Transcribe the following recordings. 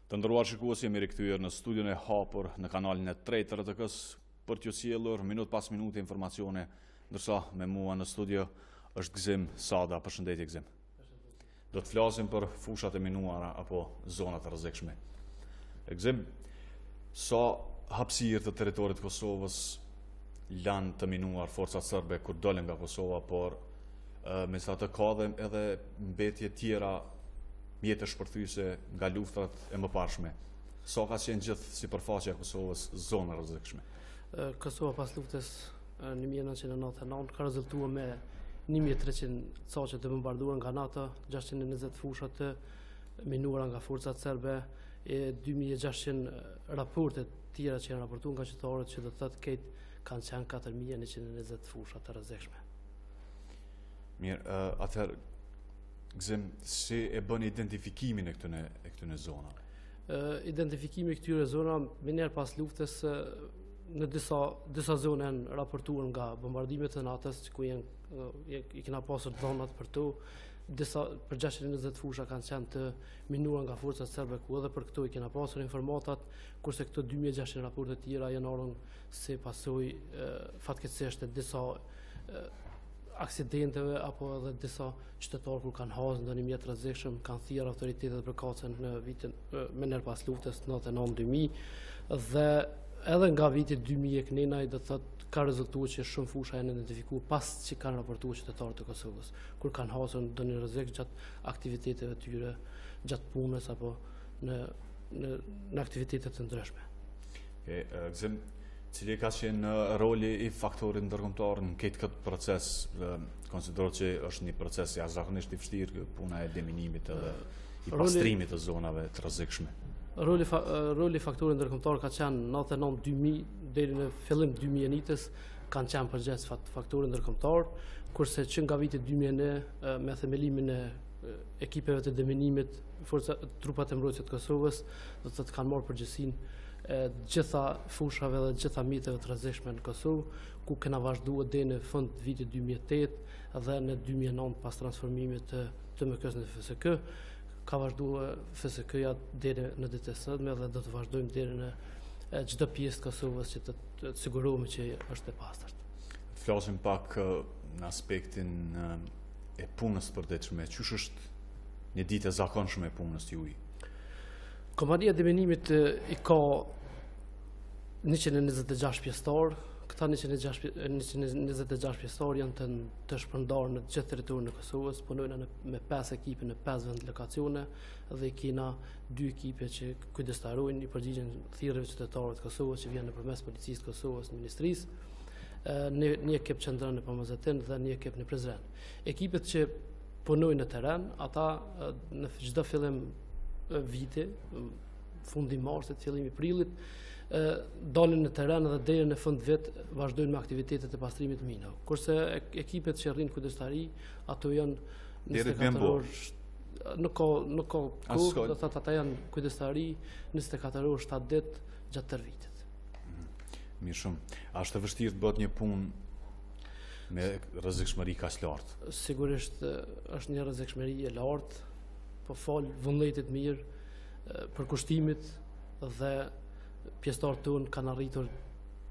Të nderuar shikues, jemi rikthyer në studion e Hapur në kanalin e 3 të RTK-s për t'ju sjellur minut pas minute informacione, ndërsa me mua në studio është Gzim Sada. Përshëndetje Gzim. Do të flasim për fushat e minuara apo zonat e rrezikshme. Gzim, sa hapësirë të territorit të Kosovës lanë të minuar forcat serbe kur dolën nga Kosova, por megjithatë ka edhe mbetje tjera, mjete shpërthyese nga luftrat e mëparshme. Sa ka qenë gjithë sipërfaqja e Kosovës zonë rrezikshme? Kosova pas luftës 1999 ka rezultuar me 1300 caqe të bombarduar nga NATO, 620 fusha të minuara nga forcat serbe e 2600 raporte tjera që janë raportuar nga qytetarët, që do të thotë këtë kanë qenë 4120 fusha të rrezikshme. Mirë, atëherë Gzim, si e bën identifikimin e këtyre zonave? Identifikimi i këtyre zonave më njerë pas luftës në disa zone janë raportuar nga bombardimet e NATO-s, ku i kena pasur dhonat për to. Për 620 fusha kanë qenë të minuara nga forcat serbe, ku edhe për këto i kena pasur informatat, kurse këto 2600 raporte tjera janë ardhur si pasojë fatkeqësisht të disa aksidenteve apo edhe disa qytetarë kur kanë hasë ndonjë mjet rrezikshëm, kanë thirrur autoritetet për kacën në vitin më nër pas luftës 99-2000, dhe edhe nga viti 2000 e kënenaj do thotë ka rezultuar që shumë fusha janë identifikuar pas që kanë raportuar qytetarët e Kosovës, kur kanë hasur ndonjë rrezik gjatë aktiviteteve të tyre, gjatë punës apo në aktivitete të ndryshme. Gzim, cili ka qenë roli i faktorit ndërkombëtar në këtë proces, konsiderohet që është një proces jashtëzakonisht i vështirë, puna e deminimit edhe i pastrimit të zonave të rrezikshme? Roli i faktorit ndërkombëtar ka qenë 99-2000 deri në fillim 2001-s, kanë qenë përgjithë faktorit ndërkombëtar, kurse që nga viti 2001 me themelimin e ekipeve të deminimit, trupat e mbrojtjes të Kosovës do të kanë marrë përgjegjësinë gjitha fushave dhe gjitha mjeteve të rrezikshme në Kosovë, ku kena vazhduar deri në fund vitit 2008 dhe në 2009 pas transformimit të MK-s në FSK, ka vazhduar FSK-ja deri në ditën e sotme dhe do të vazhdojmë deri në çdo pjesë të Kosovës që të sigurohemi që është e pastërt. Flasim pak në aspektin e punës së përditshme. Çush është një ditë e zakonshme e punës juaj? Komandia e deminimit i ka 126 pjesëtar. Këta 126 pjesëtar janë të shpërndarë në gjithë territorin e Kosovës, punojnë me 5 ekipe në 5 vend lokacione dhe kena 2 ekipe që kujdestarojnë i përgjigjen thirrjeve qytetarëve të Kosovës që vjen nëpërmes policisë të Kosovës, ministrisë, një ekip qendron në Pamazeten dhe një ekip në Prizren. Ekipet që punojnë në terren, ata në çdo fillim viti, fundi marsit, fillimi prillit, dalin në terren dhe deri në fund vit vazhdojnë me aktivitetet e pastrimit minave. Kurse ekipet që rrinë kujdestari, ato janë 24 orë, nuk ka kohë, do thotë ata janë kujdestari 24 orë 7 ditë gjatë tërë vitit. Mirë shumë. A është e vështirë të bëhet një punë me rrezikshmëri kaq lartë? Sigurisht është një rrezikshmëri e lartë, po fal vullnetit mirë, përkushtimit dhe pjesëtarët tonë kanë arritur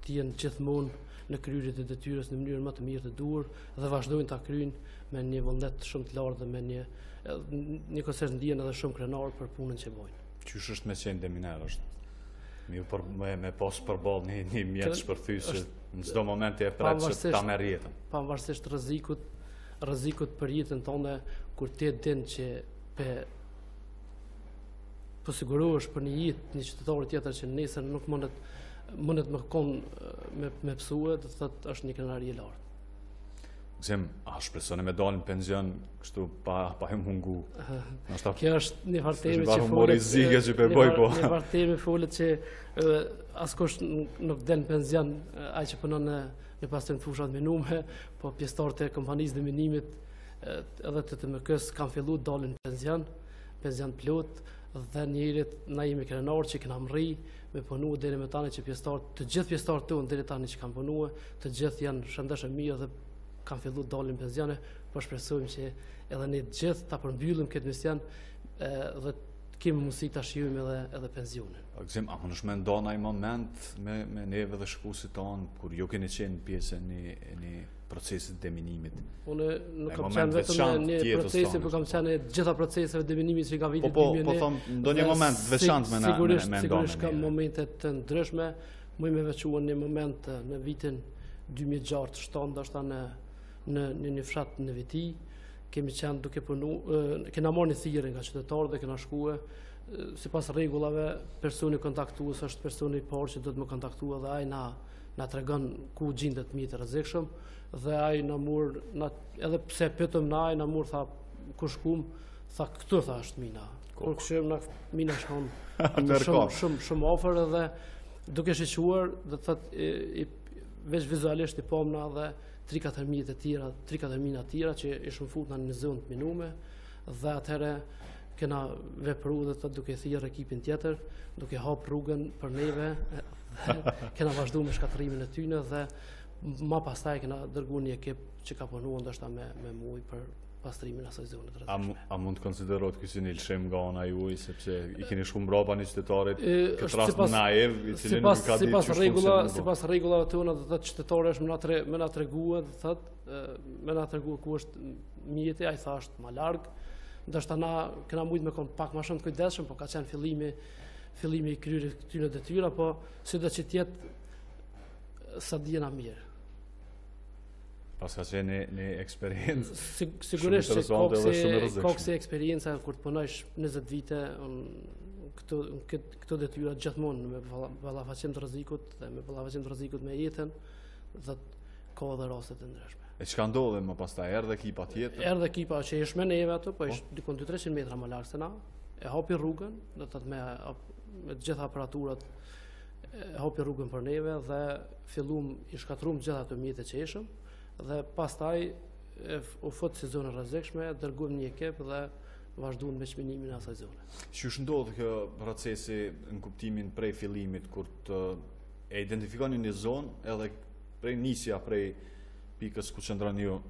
të jenë gjithmonë në kryerjen e detyrës në mënyrën më të mirë të duhur dhe vazhdojnë ta kryejnë me një vullnet shumë të lartë dhe me njëkohësisht ndihen edhe shumë krenar për punën që bojnë. Qysh është me qenë deminer? Është me pas përballë një mjet shpërthyes në çdo moment e pret që ta merr jetën. Pavarësisht rrezikut për jetën tonë, kur ti din që po sigurohesh për një jetë një qytetar tjetër që nesër nuk mundet me kon me psue, do të thotë është një krenari e lartë. Gzim, a shpresoni me dalë në penzion kështu pa mungu? Kjo është një farteme që një farteme folet që askush nuk del në penzion, ai që punon në pastrim fushat minume, po pjesëtarët e kompanisë deminimit edhe të TMK-s kanë filluar dalin në penzion plot, dhe njerit na jemi krenar që kena mri me punu deri me tani që të gjithë pjesëtarët tonë deri tani që kanë punu, të gjithë janë shëndeshë mirë dhe kanë fillu dalin penzione, po shpresojmë që edhe ne gjithë ta përmbyllim këtë mision dhe kemi mundësi ta shijojmë edhe pensionin. Gëzim, a mënesh me nda një moment me neve dhe shkuesit tanë, kur ju keni qenë pjesë e një procesit deminimit? Unë nuk kam qenë vetëm në një procesi, por kam qenë në gjitha proceseve deminimit që ka vitit 2001. Po them, ndonjë moment veçantë me sigurisht kam momente të ndryshme. Më me veçuar një moment në vitin 2006-2007, ndoshta në një fshat në Viti, kemi qenë duke punu, kena marrë një thirrje nga qytetarët dhe kena shkuar. Sipas rregullave, personi kontaktues është personi i parë që do të më kontaktuë dhe ai na tregon ku gjendet mjet e rrezikshëm dhe ai na mur, edhe pse pyetëm na ai na mur tha ku shkum, tha këtu tha është mina. Kur kishim na mina shkon shumë afër edhe duke shiquar, dhe thotë veç vizualisht i pomna dhe 3-4 mijë të tjera, 3-4 mina të tjera që ishim futna në zonë të minume dhe atëherë kena vepru dhe thotë duke thirrë ekipin tjetër, duke hap rrugën për neve, kena vazhdu me shkatrimin e tyne dhe ma pastaj kena dërgu një ekip që ka punuar ndoshta me muj për pastrimin e asaj zone të rrezikshme. A mund të konsiderohet ky si një lëshim nga ana juaj sepse i keni shku mbrapa një qytetarit këtë rast naiv i cili nuk ka ditë sipas rregullave tona do thotë qytetari është më na treguar, do thotë më na treguar ku është mjeti, ai tha është më larg. Ndoshta na kena mujt me kon pak më shumë të kujdesshëm, po ka qenë fillimi i kryerjes këtyre detyra, po sido që të jetë sa dijena mirë. Pas ka qenë një eksperiencë. Sigurisht që ka kësi eksperienca kur të punojsh 20 vite këto detyra gjithmonë me ballafaqim të rrezikut dhe me ballafaqim të rrezikut me jetën dhe ka edhe raste të ndryshme. E çka ndodhi më pastaj erdhi ekipa tjetër? Erdhi ekipa që ishte me neve ato, po ishte dikon 200-300 metra më larg se na, e hapi rrugën, do të thotë me të gjitha aparaturat e hapi rrugën për neve dhe filluam i shkatruam gjitha ato mjete që ishëm. Dhe pastaj u fut si zonë rrezikshme, dërguam një ekip dhe vazhduan me çminimin e asaj zone. Çu ndodh kjo procesi në kuptimin prej fillimit kur të identifikoni një zonë edhe prej nisja prej pikës ku qëndron ju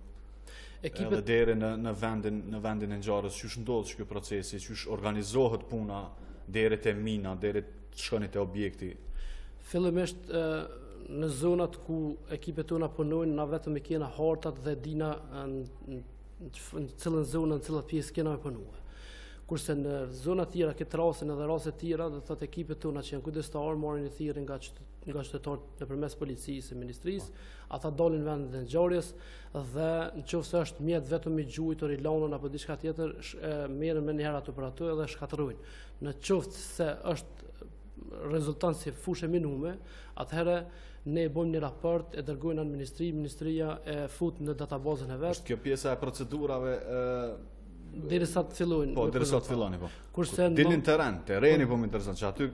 edhe deri në vendin e ngjarjes, çu ndodh ky procesi, çu organizohet puna deri te mina, deri të shkoni te objekti? Fillimisht në zonat ku ekipet tona punojnë, na vetëm i kena hartat dhe dina në cilën zonë, në cilat pjesë kena me punuar. Kurse në zona tjera, këtë rasin edhe raset tjera, dhe thot ekipet tona që janë kujdestarë, marrin një thirrje nga qytetarët nëpërmes policisë e ministrisë, ata dalin vendet e ngjarjes dhe nëse është mjet vetëm i gjuajtur, i lanën apo diçka tjetër, merren më një herë ato për ato edhe shkatërrojnë. Nëse se është rezultant si fushë minume, atëherë ne bëjmë një raport, e dërgojnë në ministri, ministria e fut në databazën e vet. Është kjo pjesa e procedurave derisa të fillojnë. Po, derisa të filloni, po. Kurse dilin terreni po më intereson, që aty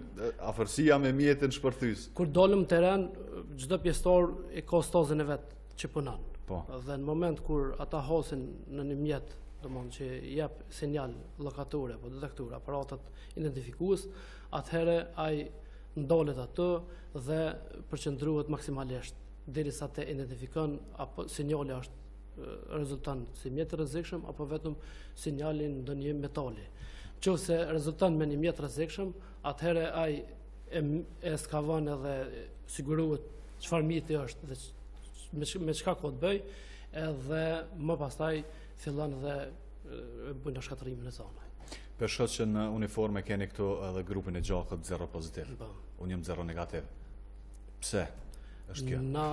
afërsia me mjetin shpërthys. Kur dolëm në terren, çdo pjesëtar e ka stazën e vet që punon. Po. Dhe në moment kur ata hasin në një mjet, domthonjë që jep sinjal lokatore apo detektor, aparatat identifikues, atëherë ai ndalet ato dhe përqendrohet maksimalisht derisa të identifikon apo sinjali është rezulton si mjet rrezikshëm apo vetëm sinjalin ndonjë metali. Nëse rezulton me një mjet rrezikshëm, atëherë ai e skavon edhe sigurohet çfarë mjeti është dhe me çka ka të bëj, edhe më pastaj fillon dhe bën shkatrimin e zonës. Për shkak që në uniforme keni këtu edhe grupin e gjakut 0 pozitiv. Unë jam 0 negativ. Pse është kjo? Na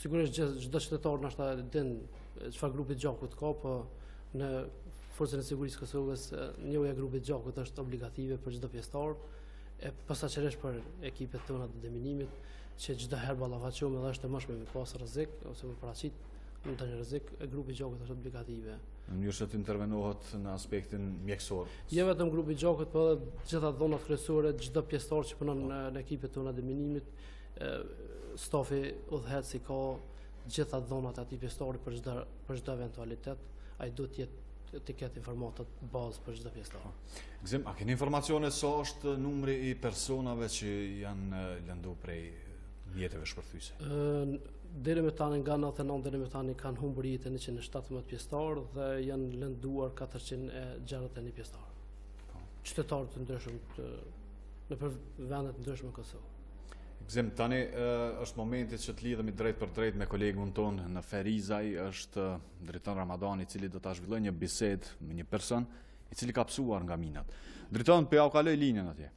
sigurisht çdo qytetar na din çfarë grupi i gjakut ka, po në Forcën e Sigurisë së Kosovës njohja e grupit të gjakut është obligative për çdo pjesëtar, e posaçërisht për ekipet tona të deminimit, që çdo herë ballafaqohem edhe është e mëshme me pas rrezik ose me paraqit në të një rrezik, e grupi i gjakut është obligative. Në mënyrë që të intervenohet në aspektin mjekësor. Jo vetëm grupi i gjakut, por edhe gjitha dhonat kryesore, çdo pjesëtar që punon në ekipet tona deminimit, stafi udhëheci ka gjitha dhonat e atij pjesëtari për çdo eventualitet, ai duhet të ketë informatat bazë për çdo pjesëtar. Gëzim, a keni informacione sa është numri i personave që janë lëndu prej mjeteve shpërthyese? Deri me tani nga 99 deri me tani kanë humbur jetën 117 pjesëtar dhe janë lënduar 461 pjesëtar. qytetarë të ndryshëm në për vendet ndryshme në Kosovë. Gzim, tani është momenti që të lidhemi drejt për drejt me kolegun tonë në Ferizaj, është drejton Ramadani, i cili do ta zhvillojë një bisedë me një person i cili ka psuar nga minat. Drejton, po ja u kaloj linjën atje.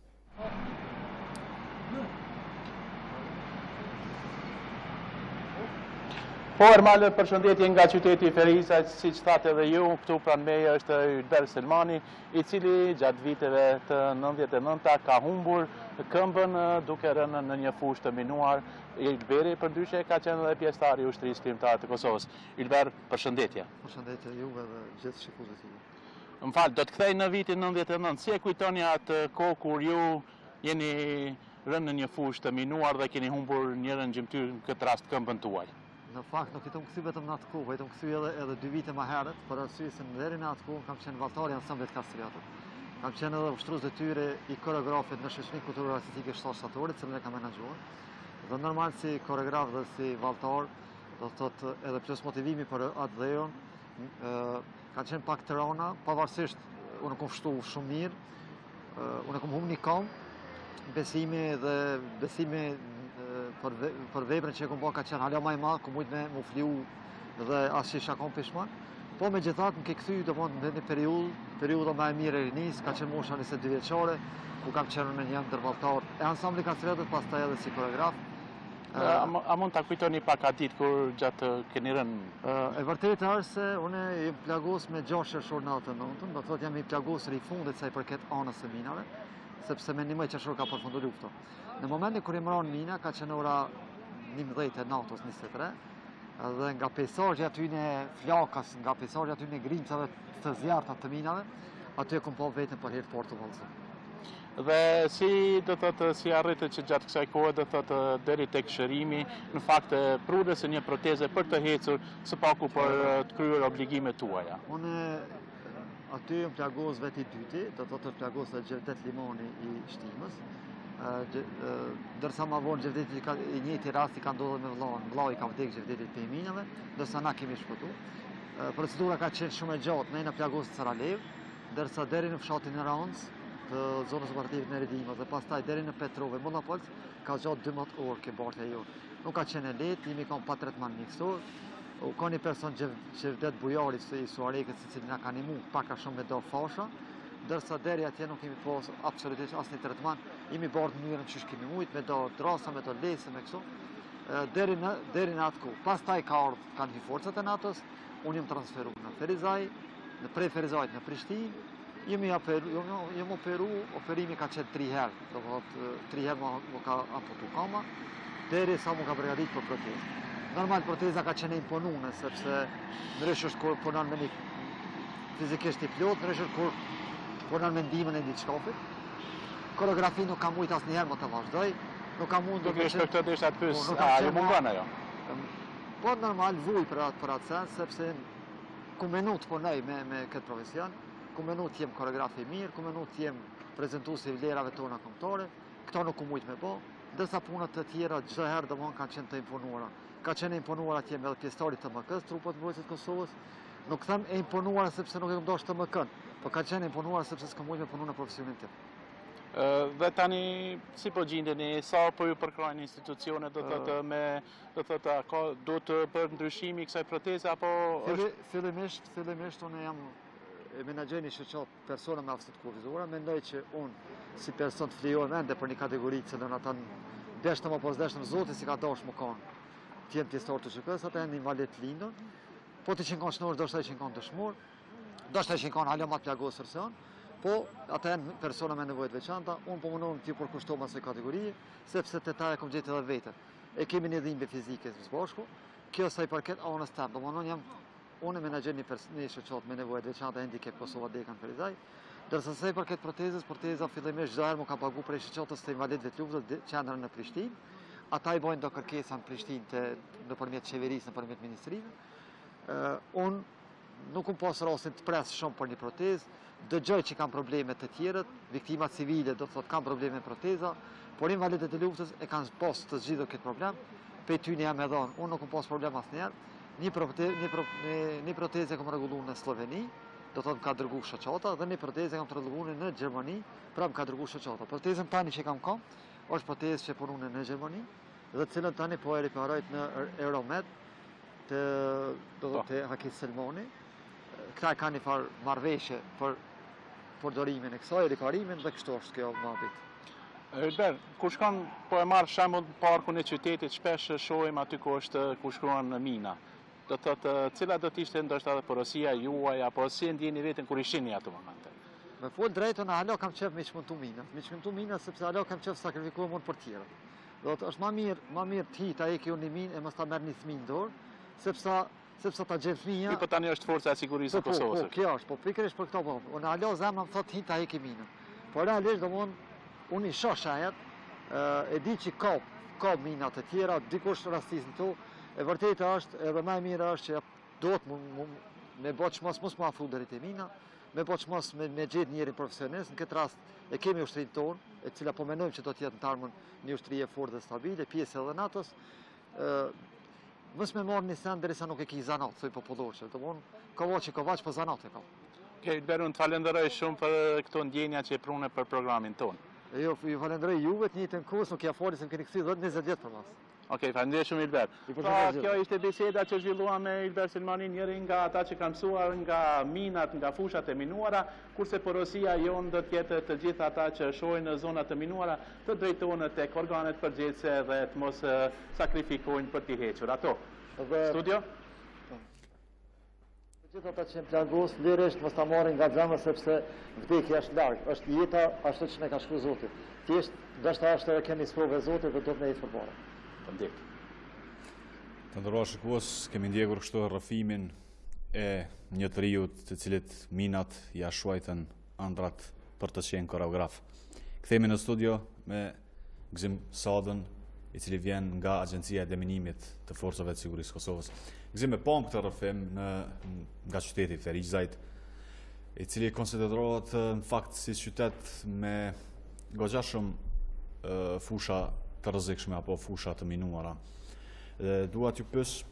Po, Ermal, përshëndetje nga qyteti Ferizaj, si që thatë edhe ju, këtu pranë meje është Ylber Selmani, i cili gjatë viteve të 99-ta ka humbur këmbën duke rënë në një fushë të minuar. Ylberi përdyshe ka qenë edhe pjesëtar i ushtrisë krijimtare të Kosovës. Ylber, përshëndetje. Përshëndetje juve dhe gjithë shikuesit tuaj. Më falë, do të kthej në vitin 99, si e kujtoni atë kohë kur ju jeni rënë në një fushë të minuar dhe keni humbur njërën gjymtyr në këtë rast këmbën tuaj? Në fakt nuk jetëm kthy vetëm në atë kohë, jetëm kthy edhe 2 vite më herët, për arsye se deri në atë kohë kam qenë valltar i ansamblit Kastriatit. Kam qenë edhe ushtrues detyre i koreografit në shoqërinë kulturore artistike Shtatorit, cilën e kam menaxhuar. Dhe normal si koreograf dhe si valltar, do të thotë edhe plus motivimi për atë dhejon, ka qenë pak të rana, pavarësisht unë kam shtu shumë mirë, unë kam humbur një këmbë, besimi për veprën që e kom bërë ka qenë hala më e madh, ku mujt me më fliu dhe as isha kom pishman. Po megjithatë më ke kthy domthonë në një periudhë më e mirë e rinis, ka qenë mosha 22 vjeçare, ku kam qenë në një ndërvalltar e ansamblit Kastriatit, pastaj edhe si koreograf. A mund ta kujtoni pak atë ditë kur gjatë keni rënë? E vërtetë është se unë jam plagos me 6 qershor natën, do të thotë jam i plagos i fundit sa i përket anës së minave, sepse me 11 qershor ka përfunduar lufta. Në momentin kur i mron mina ka qenë ora 11 e natës 23, dhe nga peisazhi aty në flakas, nga peisazhi aty në grimcave të zjarrta të minave, aty e kom pa veten për herë të parë të vallëzim. Dhe si arritët që gjatë kësaj kohe, do thotë deri tek shërimi, në fakt prurës e një proteze për të hecur së paku për të kryer obligimet tuaja. Unë aty jam plagos veti i dyti, do thotë plagos e Gjevdet Limoni i Shtimës. Dërsa ma vonë Gjevdeti i njëjti rasti ka ndodhur me vllahun. Vllau i ka vdekur Gjevdetit pe minave, ndërsa na kemi shpëtuar. Procedura ka qenë shumë e gjatë, ne na plagos në Sarajevo, ndërsa deri në fshatin e Rancë të zonës operative në Redima dhe pastaj deri në Petrove, Monopolc, ka gjatë 12 orë ke bartja jo. Nuk ka qenë lehtë, jemi kanë pa tretman mjekësor. Ka një person Gjevdet Bujari i Suarekës, i cili na ka ndihmuar pak a shumë me do fasha, ndërsa deri atje nuk kemi pas absolutisht asnjë tretman, jemi bardhë në mënyrën që kemi mujt, me do drasa, me do lesë, me kështu, deri në atë kohë. Pastaj kanë hyrë forcat e NATO-s, unë jam transferuar në Ferizaj, në prej Ferizajt në Prishtinë, jemi operu, operimi ka qenë 3 herë, do thotë 3 herë më ka amputuar kama, deri sa më ka përgatitur për protezë. Normal proteza ka qenë imponuese, sepse ndrysh është kur punon me një fizikisht i plot, ndrysh është kur punon me ndihmën e diçkafit. Koreografi nuk ka mujt asnjëherë më të vazhdoj, nuk ka mund të këtë desha të pyes, a ju mungon ajo? Po normal vuj për atë sens, sepse ku menut punoj me këtë profesion, ku menut jem koreograf i mirë, ku menut jem prezantues i vlerave tona kombëtare, këto nuk ku mujt me bë, ndërsa punët të tjera çdo herë domon kanë qenë të imponuara. Ka qenë imponuar atje me pjesëtarit të MK-s, trupat mbrojtësit të Kosovës. Nuk them e imponuar sepse nuk e kam dashur të MK-n, por ka qenë imponuar sepse s'kam mujt me punu në profesionin tim. Dhe tani si po gjendeni, sa po ju përkrajnë institucione, do të për ndryshimi kësaj proteze apo Fillimisht unë jam menaxher një shoqat persona me aftësi të kurrizore, mendoj që unë si person të flijohem ende për një kategori që do ata deshtëm apo s'deshtëm Zoti si ka dashur më kanë. Të jenë pjesëtar të SHK-s, ata janë invalid të lindur. Po të qenë kanë shnor, do të qenë kanë dëshmor, do të qenë kanë hala më të plagosur person. Po ata janë persona me nevojë të veçanta, unë po mundohem të përkushtohem asaj kategorie, sepse tetaja kam gjetë edhe vete. E kemi një dhimbje fizike së bashku. Kjo sa i përket anës tim, domthonë unë menaxher një shoqat me nevojë të veçanta handicap Kosova Dekan Ferizaj. Dërsa sa i përket proteza fillimisht çdo herë më ka pagu prej shoqatës të invalidëve të luftës qendrën në Prishtinë. Ata i bojnë do kërkesa në Prishtinë nëpërmjet qeverisë, nëpërmjet ministrive. Unë nuk pas rastin të pres shumë për një protezë. Dëgjoj që kanë probleme të tjerët, viktimat civile do të thotë kanë probleme me proteza, por invalidët e luftës e kanë pas të zgjidhur këtë problem. Pe ty jam e dhënë, unë nuk kam pas problem asnjëherë. Një protezë kam rregulluar në Sloveni, do të thotë më ka dërgu shoqata dhe një protezë kam trellëguar në Gjermani, pra më ka dërgu shoqata. Protezën tani që kam është protezë që punon në Gjermani dhe cilën tani po e riparojt në Euromed të Hakis Selmoni. Këta ka një farë marrëveshje për përdorimin e kësaj, riparimin dhe kështu është kjo mabit. Ylber, kur shkon po e marr shembull parkun e qytetit, shpesh shohim aty ku shkruan mina. Do thotë, cila do të ishte ndoshta porosia juaj apo si e ndjeni veten kur ishini ato momente? Me fol drejtën, alo kam qef me çmontu mina. Me çmontu mina sepse alo kam qef sakrifikuar mund për tjera. Do të është më mirë ti ta heki unë minë e mos ta merr një fëmijë në dorë, sepse ta gjen fëmia. Po tani është forca e sigurisë e Kosovës. Po, kjo është, po pikërisht për këto po. Unë alo zemra më thotë hi ta heki minën. Po realisht domthon unë i shoh shajet, e di që ka mina të tjera, dikush rastisën këtu. E vërtetë është, edhe më e mirë është që duhet me boç mos më afru deri te mina, me boç mos me gjetë njërin profesionist. Në këtë rast e kemi ushtrinë tonë, e cila po mendojmë që do të jetë në të ardhmen një ushtri e fortë dhe stabile, pjesë edhe NATO-s. Mos me marr një send derisa nuk e ki zanat, thoj popullorçe. Domthon, kovaç po zanat e ka. Okej, Berun, falenderoj shumë për këto ndjenja që e prune për programin tonë. Jo, ju falenderoj juve të njëjtën kohë, nuk ja fali se më keni kthy 10-20 vjet për mas. Okej, faleminderit shumë Ylber. Pra, kjo ishte biseda që zhvilluam me Ylber Selmani, njëri nga ata që kanë mësuar nga minat, nga fushat e minuara, kurse porosia jonë do të jetë të gjithë ata që shohin në zonat të minuara, të drejtohen tek organet përgjegjëse dhe të mos sakrifikojnë për t'i hequr ato. Studio? Gjithë ata që në plagos, lirisht mos ta marrin nga zemra sepse vdekja është larg, është jeta ashtu që ne ka shkruar Zoti. Thjesht, ndoshta është edhe kemi sprovë Zotit dhe do të ne jetë përballë. Të ndërruar shikues, kemi ndjekur kështu rrëfimin e një triu të cilit minat ja shuajtën ëndrat për të qenë koreograf. Kthehemi në studio me Gzim Sadën, i cili vjen nga Agjencia e Deminimit të Forcave të Sigurisë Kosovës. Gzim, e pam këtë rrëfim nga qyteti Ferizajt, i cili konsiderohet në fakt si qytet me goxha shumë fusha të rrezikshme apo fusha të minuara. Dua t'ju pyes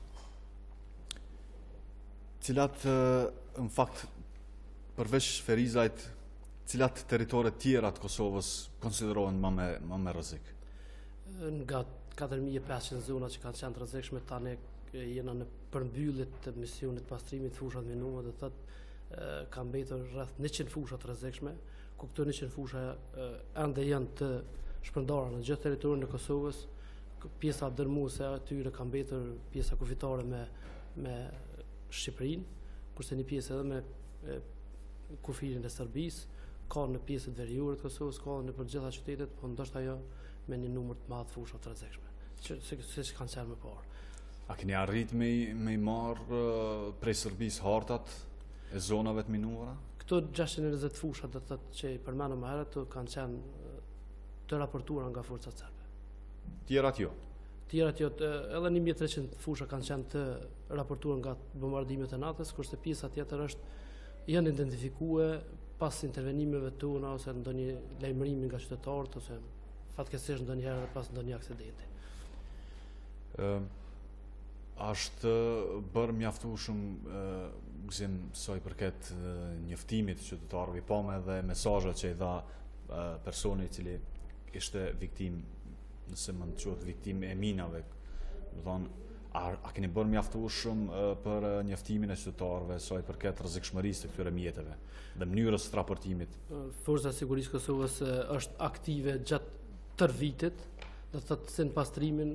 cilat në fakt përveç Ferizajt, cilat territore tjera të Kosovës konsiderohen më me rrezik? Nga 4500 zona që kanë qenë të rrezikshme tani jena në përmbyllit të misionit pastrimit fushat minuara, do thotë ka mbetur rreth 100 fusha të rrezikshme, ku këto 100 fusha ende janë të shpërndara në gjithë territorin e Kosovës. Pjesa dërmuese atyre ka mbetur pjesa kufitare me Shqipërinë, kurse një pjesë edhe me kufirin e Serbisë, ka në pjesët veriore të Kosovës, ka në për gjitha qytetet, po ndoshta ajo me një numër të madh fusha të rrezikshme, siç kanë qenë më parë. A keni arrit me i marrë prej Serbisë hartat e zonave të minuara? Këto 620 fusha do të thotë që i përmendëm më herët kanë qenë të raportuara nga forcat serbe. Tjerat jo? Tjerat jo, edhe 1300 fusha kanë qenë të raportuar nga bombardimet e natës, kurse pjesa tjetër janë identifikuar pas intervenimeve tona ose ndonjë lajmërimi nga qytetarët ose fatkeqësisht ndonjëherë pas ndonjë aksidenti. Është bërë mjaftueshëm Gzim sa i përket njoftimit të qytetarëve, pa edhe mesazhet që i dha personi i cili ishte viktim, nëse më quhet viktim e minave. Do thonë, a keni bërë mjaftueshëm për njoftimin e qytetarëve sa i përket rrezikshmërisë të këtyre mjeteve dhe mënyrës së raportimit? Forca e Sigurisë Kosovës është aktive gjatë tërë vitit, do të thotë se në pastrimin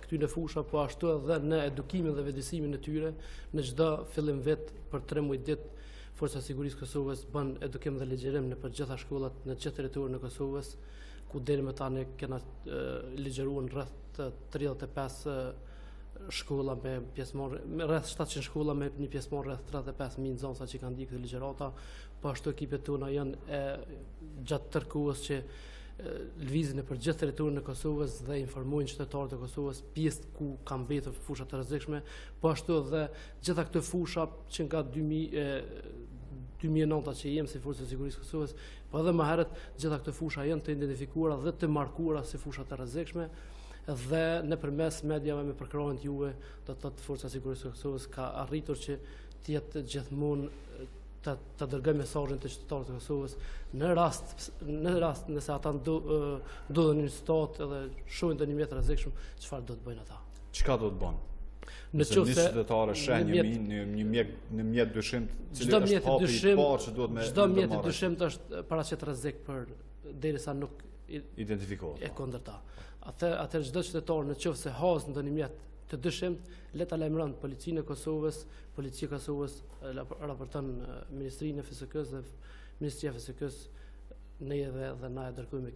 këtyre fusha, po ashtu edhe në edukimin dhe vetëdijsimin e tyre. Në çdo fillim vit për 3 muaj ditë Forca e Sigurisë Kosovës bën edukim dhe ligjërim në për gjitha shkollat në gjithë territorin e Kosovës, ku deri më tani kena ligjëruar rreth 35 shkolla me pjesëmarrje, rreth 700 shkolla me një pjesëmarrje rreth 35.000 nxënësa që kanë ndjekur këtë ligjërata, po ashtu ekipet tona janë gjatë tërë kohës që lëvizin për gjithë territorin e Kosovës dhe informojnë qytetarët e Kosovës pjesë ku kanë mbetur fusha të rrezikshme, po ashtu edhe gjitha këto fusha që nga 2009 që jemi si Forca e Sigurisë Kosovës, po edhe më herët gjitha këto fusha janë të identifikuara dhe të markuara si fusha të rrezikshme dhe nëpërmes mediave me përkrahen juve, do të thotë Forca e Sigurisë Kosovës ka arritur që të jetë gjithmonë ta dërgoj mesazhin të qytetarëve të Kosovës në rast nëse ata ndodhen në stat edhe shohin ndonjë mjet rrezikshëm, çfarë do të bëjnë ata? Çka do të bën? Nëse një qytetar shen një mjet dyshim, çdo mjet dyshim, çdo mjet dyshim është paraqet rrezik për derisa nuk identifikohet. E kundërta. Atë çdo qytetar nëse has ndonjë mjet të dyshimt, le ta lajmëron policinë e Kosovës, policia e Kosovës raporton Ministrinë e FSK-s dhe Ministria e FSK-s ne edhe na e dërgojmë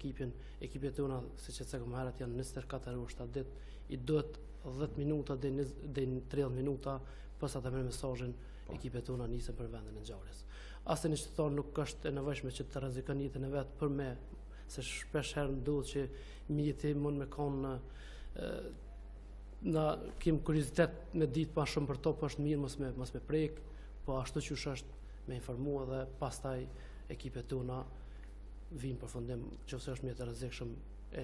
ekipet tona, siç e cekëm herët janë 24 orë 7 ditë, i duhet 10 minuta deri në 30 minuta pas ata merr mesazhin, ekipet tona nisën për vendin e ngjarjes. Asnjë qytetar nuk është e nevojshme që të rrezikon jetën e vet për me, se shpesh herë ndodh që mjeti mund me kanë na kem kuriozitet me ditë pa shumë për to, po është mirë mos me prek, po ashtu që është me informua dhe pastaj ekipet tona vinë përfundim, nëse është mjet i rrezikshëm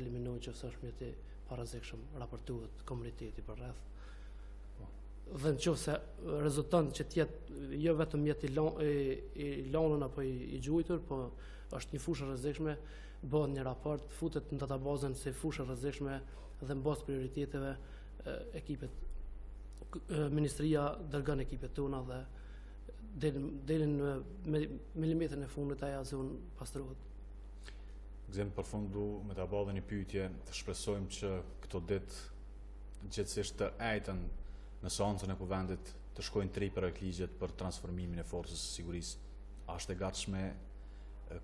eliminojnë, nëse është mjet i pa rrezikshëm raportohet komuniteti për rreth. Dhe nëse rezulton që të jetë jo vetëm mjet i lanën apo i gjujtur, po është një fushë rrezikshme, bëhet një raport, futet në databazën si fushë rrezikshme dhe mbas prioriteteve Ministria dërgon ekipet tona dhe deri në milimetrin e fundit ajo zonë pastrohet. Gzem përfundu me ta bëllë një pyetje, të shpresojmë që këto ditë gjithsesi të ejtën në seancën e kuvendit të shkojnë 3 projektligjet për transformimin e forcës së sigurisë. A është e gatshme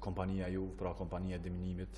kompania ju, pra kompania e deminimit,